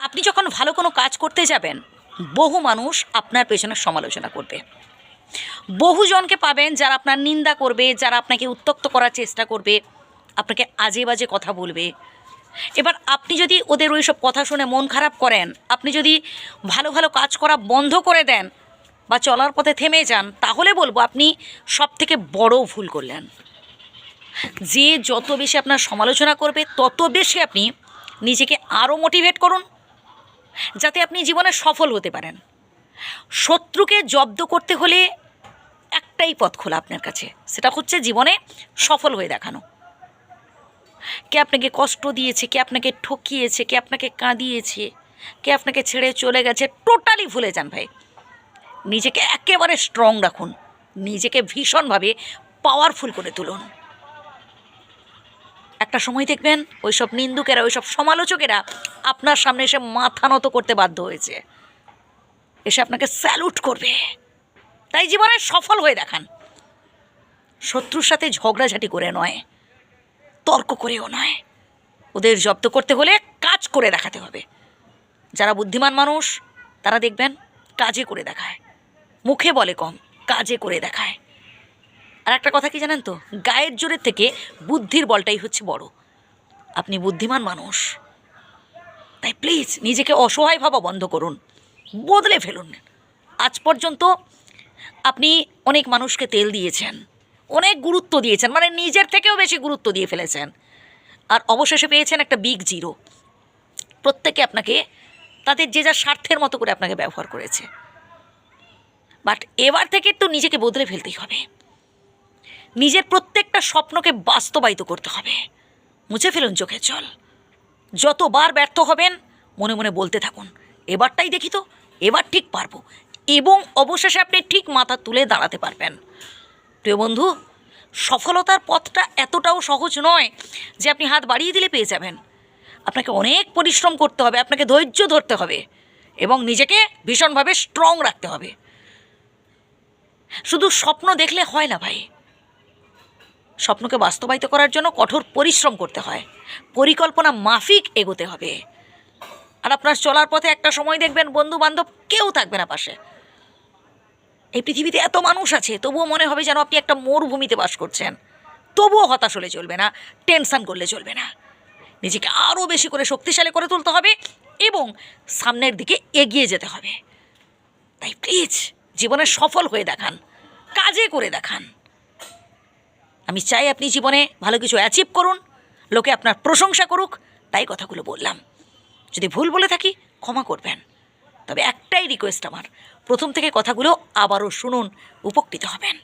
আপনি যখন ভালো কোনো কাজ করতে যাবেন, বহু মানুষ আপনার পেছনে সমালোচনা করবে। বহুজনকে পাবেন যারা আপনার নিন্দা করবে, যারা আপনাকে উত্ত্যক্ত করার চেষ্টা করবে, আপনাকে আজে বাজে কথা বলবে। এবার আপনি যদি ওদের ওই সব কথা শুনে মন খারাপ করেন, আপনি যদি ভালো ভালো কাজ করা বন্ধ করে দেন বা চলার পথে থেমে যান, তাহলে বলবো আপনি সবথেকে বড় ভুল করলেন। যে যত বেশি আপনার সমালোচনা করবে, তত বেশি আপনি নিজেকে আরও মোটিভেট করুন, যাতে আপনি জীবনে সফল হতে পারেন। শত্রুকে জব্দ করতে হলে একটাই পথ খোলা আপনার কাছে, সেটা হচ্ছে জীবনে সফল হয়ে দেখানো। কে আপনাকে কষ্ট দিয়েছে, কে আপনাকে ঠকিয়েছে, কে আপনাকে কাঁদিয়েছে, কে আপনাকে ছেড়ে চলে গেছে, টোটালি ভুলে যান ভাই। নিজেকে একেবারে স্ট্রং রাখুন, নিজেকে ভীষণভাবে পাওয়ারফুল করে তুলুন। একটা সময় দেখবেন ওইসব নিন্দুকেরা, ওইসব সমালোচকেরা আপনার সামনে এসে মাথা নত করতে বাধ্য হয়েছে, এসে আপনাকে স্যালুট করবে। তাই জীবনে সফল হয়ে দেখান। শত্রুর সাথে ঝগড়াঝাটি করে নয়, তর্ক করেও নয়। ওদের জব্দ করতে হলে কাজ করে দেখাতে হবে। যারা বুদ্ধিমান মানুষ তারা দেখবেন কাজে করে দেখায়, মুখে বলে কম, কাজে করে দেখায়। আর একটা কথা কি জানেন তো, গায়ের জোরের থেকে বুদ্ধির বলটাই হচ্ছে বড়। আপনি বুদ্ধিমান মানুষ, তাই প্লিজ নিজেকে অসহায় ভাবা বন্ধ করুন, বদলে ফেলুন। আজ পর্যন্ত আপনি অনেক মানুষকে তেল দিয়েছেন, অনেক গুরুত্ব দিয়েছেন, মানে নিজের থেকেও বেশি গুরুত্ব দিয়ে ফেলেছেন, আর অবশেষে পেয়েছেন একটা বিগ জিরো। প্রত্যেকে আপনাকে তাদের যে যার স্বার্থের মতো করে আপনাকে ব্যবহার করেছে। বাট এবার থেকে তো নিজেকে বদলে ফেলতেই হবে, নিজের প্রত্যেকটা স্বপ্নকে বাস্তবায়িত করতে হবে। মুছে ফেলুন চোখের জল। যতবার ব্যর্থ হবেন মনে মনে বলতে থাকুন, এবারটাই দেখি তো, এবার ঠিক পারবো, এবং অবশেষে আপনি ঠিক মাথা তুলে দাঁড়াতে পারবেন। প্রিয় বন্ধু, সফলতার পথটা এতটাও সহজ নয় যে আপনি হাত বাড়িয়ে দিলে পেয়ে যাবেন। আপনাকে অনেক পরিশ্রম করতে হবে, আপনাকে ধৈর্য ধরতে হবে এবং নিজেকে ভীষণভাবে স্ট্রং রাখতে হবে। শুধু স্বপ্ন দেখলে হয় না ভাই, স্বপ্নকে বাস্তবায়িত করার জন্য কঠোর পরিশ্রম করতে হয়, পরিকল্পনা মাফিক এগোতে হবে। আর আপনার চলার পথে একটা সময় দেখবেন বন্ধু বান্ধব কেউ থাকবে না পাশে। এই পৃথিবীতে এত মানুষ আছে, তবুও মনে হবে যেন আপনি একটা মরুভূমিতে বাস করছেন। তবুও হতাশ হলে চলবে না, টেনশন করলে চলবে না। নিজেকে আরও বেশি করে শক্তিশালী করে তুলতে হবে এবং সামনের দিকে এগিয়ে যেতে হবে। তাই প্লিজ জীবনে সফল হয়ে দেখান, কাজে করে দেখান। আমি চাই আপনি জীবনে ভালো কিছু অ্যাচিভ করুন, লোকে আপনার প্রশংসা করুক, তাই কথাগুলো বললাম। যদি ভুল বলে থাকি ক্ষমা করবেন, তবে একটাই রিকোয়েস্ট আমার, প্রথম থেকে কথাগুলো আবারও শুনুন, উপকৃত হবেন।